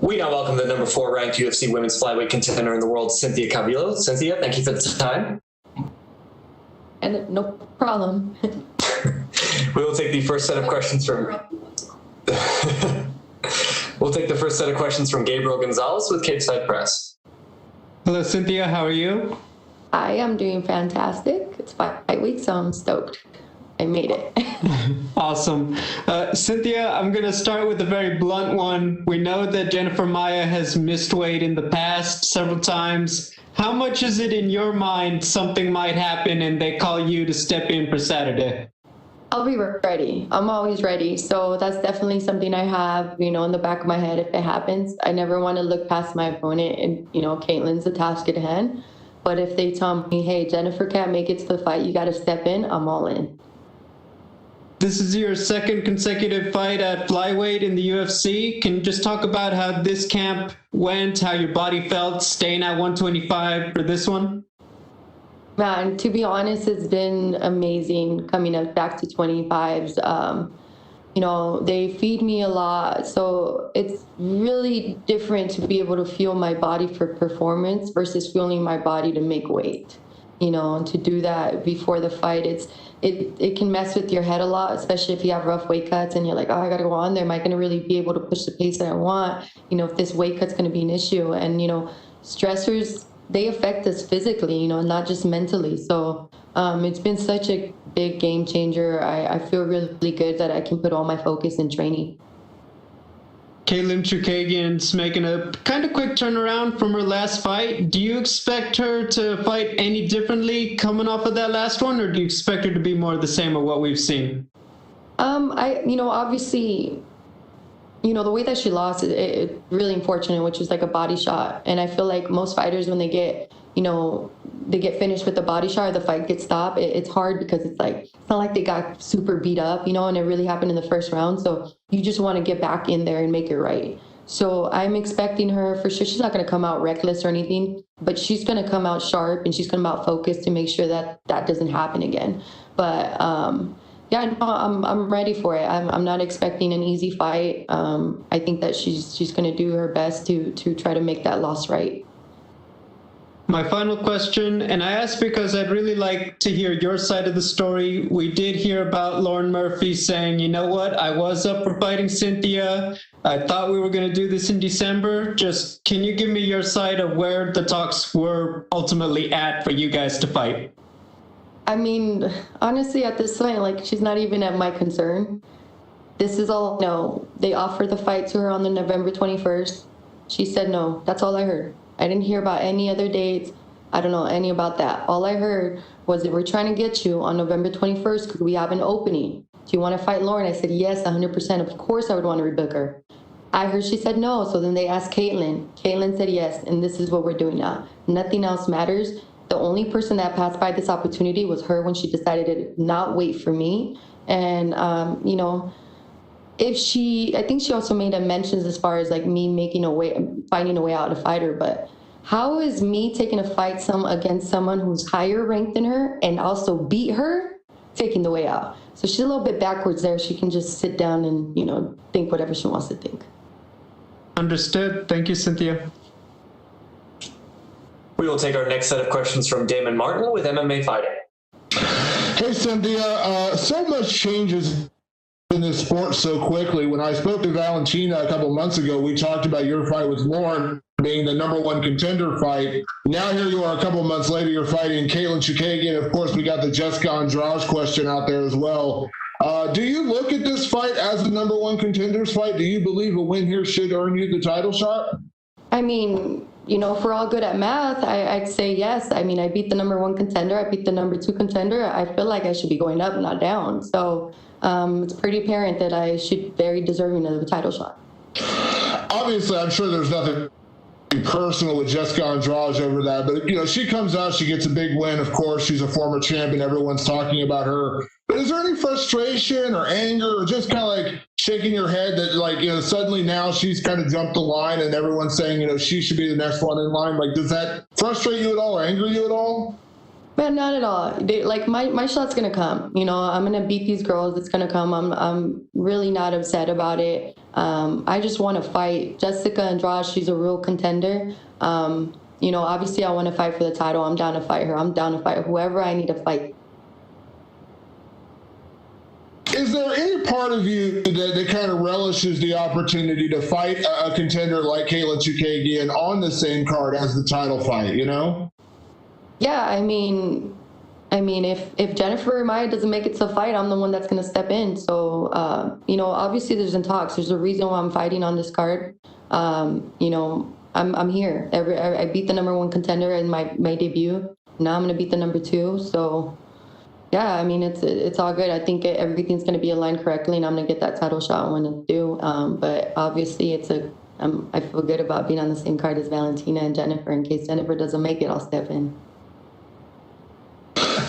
We now welcome the number 4 ranked UFC women's flyweight contender in the world, Cynthia Calvillo. Cynthia, thank you for the time. And no problem. We will take the first set of questions from Gabriel Gonzalez with Cape Side Press. Hello, Cynthia. How are you? I am doing fantastic. It's fight week, so I'm stoked. I made it. Awesome. Cynthia, I'm going to start with a very blunt one. We know that Jennifer Maia has missed weight in the past several times. How much is it in your mind something might happen and they call you to step in for Saturday? I'll be ready. I'm always ready. So that's definitely something I have, in the back of my head if it happens. I never want to look past my opponent and, Katlyn's the task at hand. But if they tell me, hey, Jennifer can't make it to the fight, you got to step in, I'm all in. This is your second consecutive fight at flyweight in the UFC. Can you just talk about how this camp went, how your body felt staying at 125 for this one? Man, to be honest, it's been amazing coming up back to 25s. They feed me a lot. So it's really different to be able to fuel my body for performance versus fueling my body to make weight. And to do that before the fight, it can mess with your head a lot, especially if you have rough weight cuts and you're like, oh, I got to go on there. Am I going to really be able to push the pace that I want? If this weight cut's going to be an issue. And, stressors, they affect us physically, not just mentally. So it's been such a big game changer. I feel really good that I can put all my focus in training. Katlyn Chookagian's making a kind of quick turnaround from her last fight. Do you expect her to fight any differently coming off of that last one, or do you expect her to be more the same of what we've seen? Obviously, the way that she lost, it really unfortunate, which was like a body shot. And I feel like most fighters, when they get finished with the body shot or the fight gets stopped, it's hard because it's not like they got super beat up, and it really happened in the first round. So you just want to get back in there and make it right. So I'm expecting her for sure. She's not going to come out reckless or anything, but she's going to come out sharp and she's going to come out focused to make sure that doesn't happen again. But yeah, no, I'm ready for it. I'm not expecting an easy fight. I think that she's going to do her best to try to make that loss right. My final question, and I ask because I'd really like to hear your side of the story. We did hear about Lauren Murphy saying, you know what, I was up for fighting Cynthia. I thought we were going to do this in December. Just can you give me your side of where the talks were ultimately at for you guys to fight? I mean, honestly, at this point, she's not even at my concern. This is all, no. They offered the fight to her on the November 21st. She said no. That's all I heard. I didn't hear about any other dates. I don't know any about that. All I heard was that we're trying to get you on November 21st because we have an opening. Do you want to fight Lauren? I said, yes, 100%. Of course I would want to rebook her. I heard she said no. So then they asked Katlyn. Katlyn said yes, and this is what we're doing now. Nothing else matters. The only person that passed by this opportunity was her when she decided to not wait for me. And, I think she also made a mentions as far as me finding a way out to fight her. But how is me taking a fight against someone who's higher ranked than her and also beat her taking the way out? So she's a little bit backwards there. She can just sit down and, think whatever she wants to think. Understood. Thank you, Cynthia. We will take our next set of questions from Damon Martin with MMA Fighting. Hey, Cynthia. So much changes in this sport so quickly. When I spoke to Valentina a couple months ago, we talked about your fight with Lauren being the number 1 contender fight. Now here you are a couple months later, you're fighting Katlyn Chookagian. Of course, we got the Jessica Andrade question out there as well. Do you look at this fight as the number 1 contenders fight? Do you believe a win here should earn you the title shot? I mean, if we're all good at math, I'd say yes. I mean, I beat the number 1 contender. I beat the number 2 contender. I feel like I should be going up, not down. So it's pretty apparent that I should be very deserving of the title shot. Obviously, I'm sure there's nothing personal with Jessica Andrade over that, but she comes out, she gets a big win. Of course, she's a former champion. Everyone's talking about her. But is there any frustration or anger or just kind of shaking your head that suddenly now she's kind of jumped the line and everyone's saying she should be the next one in line? Does that frustrate you at all or anger you at all? Man, not at all. Like my shot's gonna come. You know, I'm gonna beat these girls. It's gonna come. I'm really not upset about it. I just want to fight Jessica Andrade. She's a real contender. You know, obviously I want to fight for the title. I'm down to fight her. I'm down to fight whoever I need to fight. Is there any part of you that kind of relishes the opportunity to fight a contender like Katlyn Chookagian on the same card as the title fight, you know? Yeah, I mean, if Jennifer Maia doesn't make it to fight, I'm the one that's going to step in. So, you know, obviously there's in talks. There's a reason why I'm fighting on this card. You know, I'm here. I beat the #1 contender in my debut. Now I'm going to beat the #2. So, yeah, I mean, it's all good. I think everything's going to be aligned correctly, and I'm going to get that title shot when it's due. But obviously, I feel good about being on the same card as Valentina and Jennifer. In case Jennifer doesn't make it, I'll step in.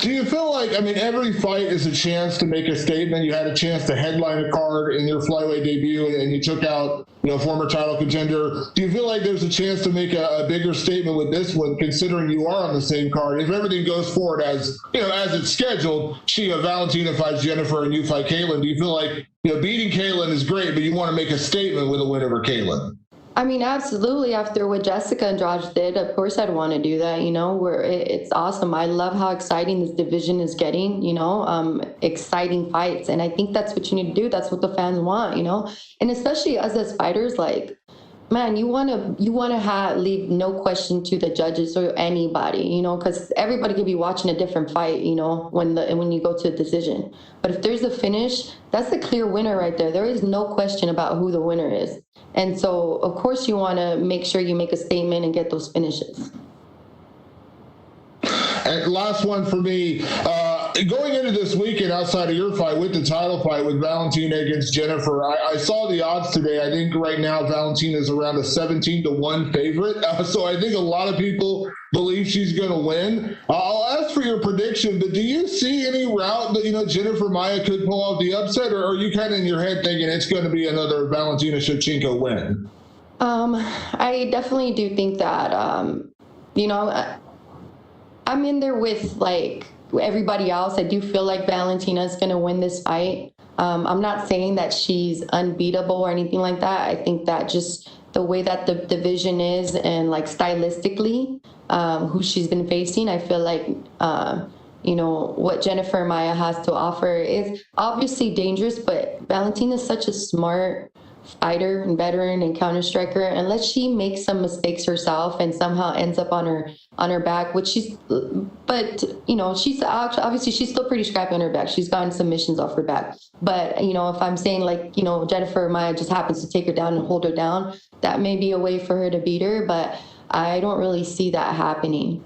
Do you feel like, I mean, every fight is a chance to make a statement? You had a chance to headline a card in your flyweight debut, and you took out, you know, former title contender. Do you feel like there's a chance to make a bigger statement with this one, considering you are on the same card? If everything goes forward as, you know, as it's scheduled, Valentina fights Jennifer and you fight Katlyn. Do you feel like, you know, beating Katlyn is great, but you want to make a statement with a win over Katlyn? I mean, absolutely. After what Jessica Andrade did, of course I'd want to do that. You know, it's awesome. I love how exciting this division is getting, you know, exciting fights. And I think that's what you need to do. That's what the fans want, you know, and especially us as fighters, like, man, you want to leave no question to the judges or anybody, you know, because everybody could be watching a different fight, you know, when you go to a decision. But if there's a finish, that's the clear winner right there. There is no question about who the winner is. And so, of course, you want to make sure you make a statement and get those finishes. And last one for me, going into this weekend outside of your fight with the title fight with Valentina against Jennifer, I saw the odds today. I think right now Valentina is around a 17-1 favorite. So I think a lot of people believe she's going to win. I'll ask for your prediction, but do you see any route that, you know, Jennifer Maia could pull off the upset, or are you kind of in your head thinking it's going to be another Valentina Shevchenko win? I definitely do think that, you know, I'm in there with, like, everybody else. I do feel like Valentina is going to win this fight. I'm not saying that she's unbeatable or anything like that. I think that just the way that the division is and, like, stylistically, who she's been facing, I feel like, you know, what Jennifer Maia has to offer is obviously dangerous, but Valentina is such a smart fighter and veteran and counter striker. Unless she makes some mistakes herself and somehow ends up on her back, but you know, she's obviously she's still pretty scrappy on her back. She's gotten submissions off her back. But, you know, if I'm saying, like, you know, Jennifer Maia just happens to take her down and hold her down, that may be a way for her to beat her, but I don't really see that happening.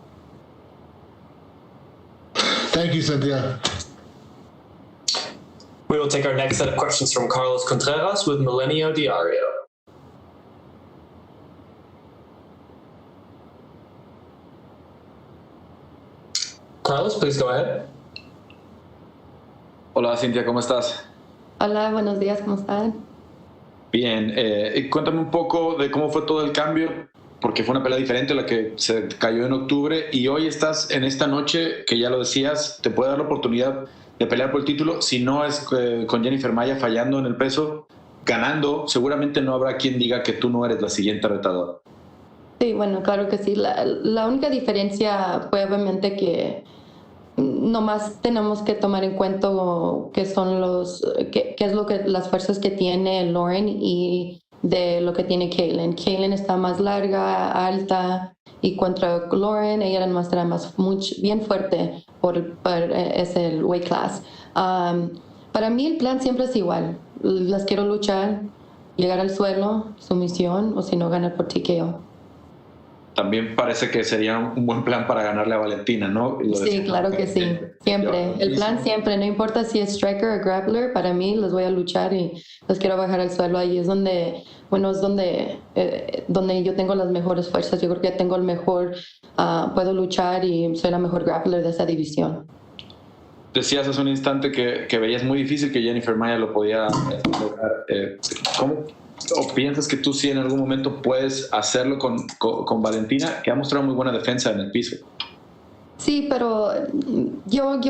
Thank you, Cynthia. We will take our next set of questions from Carlos Contreras with Milenio Diario. Carlos, please go ahead. Hola, Cynthia, ¿cómo estás? Hola, buenos días, ¿cómo están? Bien, cuéntame un poco de cómo fue todo el cambio, porque fue una pelea diferente a la que se cayó en octubre, y hoy estás en esta noche, que ya lo decías, te puede dar la oportunidad de pelear por el título. Si no es con Jennifer Maia fallando en el peso, ganando, seguramente no habrá quien diga que tú no eres la siguiente retadora. Sí, bueno, claro que sí. La única diferencia fue obviamente que nomás tenemos que tomar en cuenta qué son qué es lo que las fuerzas que tiene Lauren y de lo que tiene Katlyn. Katlyn está más larga, alta, y contra Lauren ella era más bien fuerte por ese weight class. Para mí el plan siempre es igual. Las quiero luchar, llegar al suelo, sumisión, o si no, ganar por TKO. También parece que sería un buen plan para ganarle a Valentina, ¿no? Sí, claro que sí. Siempre. El plan siempre, no importa si es striker o grappler, para mí los voy a luchar y los quiero bajar al suelo. Ahí es donde yo tengo las mejores fuerzas. Yo creo que tengo el mejor, puedo luchar y soy la mejor grappler de esa división. Decías hace un instante que veías muy difícil que Jennifer Maia lo podía lograr. ¿Cómo? ¿O piensas que tú sí en algún momento puedes hacerlo con Valentina, que ha mostrado muy buena defensa en el piso? Sí, pero yo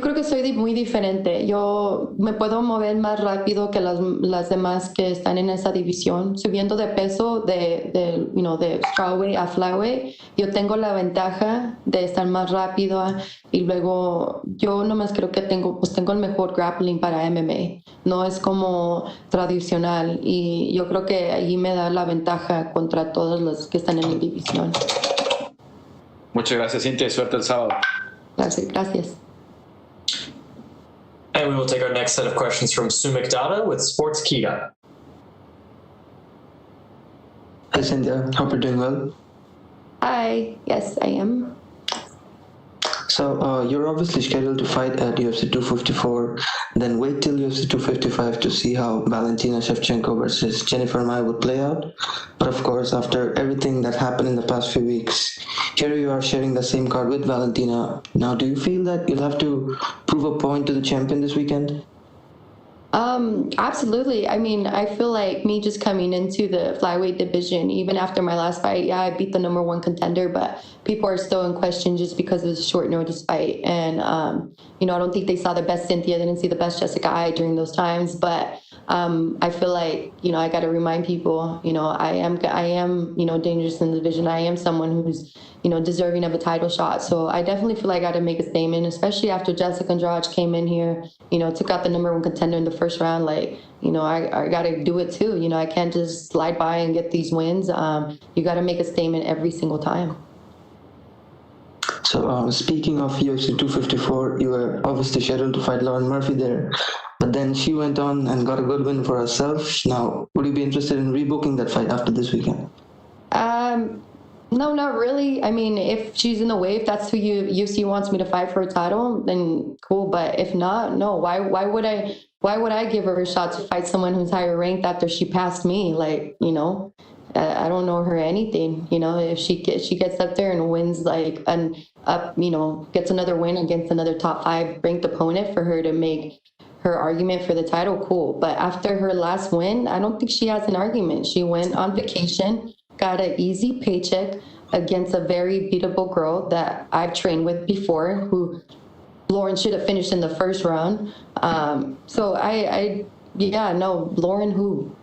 creo que soy muy diferente. Yo me puedo mover más rápido que las demás que están en esa división. Subiendo de peso de strawweight a flyweight, yo tengo la ventaja de estar más rápido y luego yo nomás creo que tengo el mejor grappling para MMA. No es como tradicional y yo creo que ahí me da la ventaja contra todos los que están en mi división. Muchas gracias, Cintia, y suerte el sábado. Gracias. And we will take our next set of questions from Sumik Dada with Sportskeeda. Hi, Cynthia. Hope you're doing well. Hi. Yes, I am. So you're obviously scheduled to fight at UFC 254, then wait till UFC 255 to see how Valentina Shevchenko versus Jennifer Maia would play out. But of course, after everything that happened in the past few weeks, here you are sharing the same card with Valentina. Now, do you feel that you'll have to prove a point to the champion this weekend? Absolutely. I mean, I feel like me just coming into the flyweight division, even after my last fight, I beat the number one contender, but people are still in question just because it was a short notice fight. And, I don't think they saw the best Cynthia, they didn't see the best Jessica Ai during those times. But I feel like, I got to remind people, I am, dangerous in the division. I am someone who's, deserving of a title shot. So I definitely feel like I got to make a statement, especially after Jessica Andrade came in here, took out the number one contender in the first round. Like, I got to do it too. I can't just slide by and get these wins. You got to make a statement every single time. So speaking of UFC 254, you were obviously scheduled to fight Lauren Murphy there, but then she went on and got a good win for herself. Now, would you be interested in rebooking that fight after this weekend? No, not really. I mean, if she's in the way, if that's who UFC wants me to fight for a title, then cool. But if not, no. Why would I give her a shot to fight someone who's higher ranked after she passed me? Like, I don't know her anything. If she gets up there and wins gets another win against another top 5 ranked opponent for her to make her argument for the title, cool. But after her last win, I don't think she has an argument. She went on vacation, got an easy paycheck against a very beatable girl that I've trained with before, who Lauren should have finished in the first round. So Lauren who?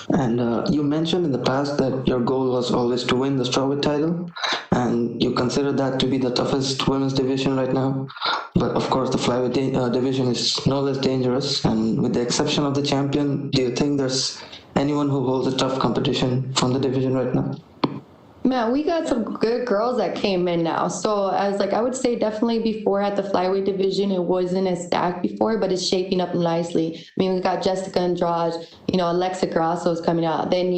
And you mentioned in the past that your goal was always to win the strawweight title, and you consider that to be the toughest women's division right now. But of course, the flyweight division is no less dangerous. And with the exception of the champion, do you think there's anyone who holds a tough competition from the division right now? Man, we got some good girls that came in now. So I would say definitely before at the flyweight division, it wasn't as stacked before, but it's shaping up nicely. I mean, we got Jessica Andrade, Alexa Grasso is coming out. Then,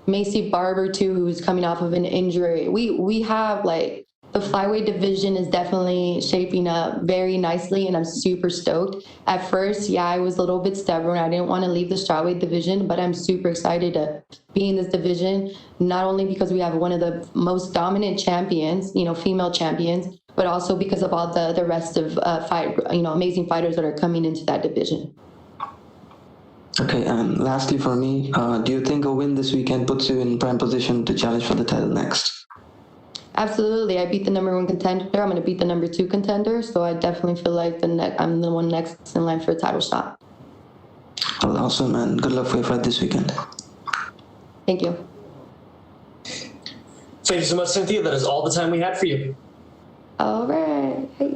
Macy Barber too, who's coming off of an injury. We have the flyweight division is definitely shaping up very nicely, and I'm super stoked. At first, I was a little bit stubborn. I didn't want to leave the strawweight division, but I'm super excited to be in this division, not only because we have one of the most dominant champions, female champions, but also because of all the rest of amazing fighters that are coming into that division. Okay, and lastly for me, do you think a win this weekend puts you in prime position to challenge for the title next? Absolutely. I beat the number one contender. I'm going to beat the number 2 contender. So I definitely feel like I'm the one next in line for a title shot. Well, awesome, and good luck for your fight this weekend. Thank you. Thank you so much, Cynthia. That is all the time we had for you. All right. Hey.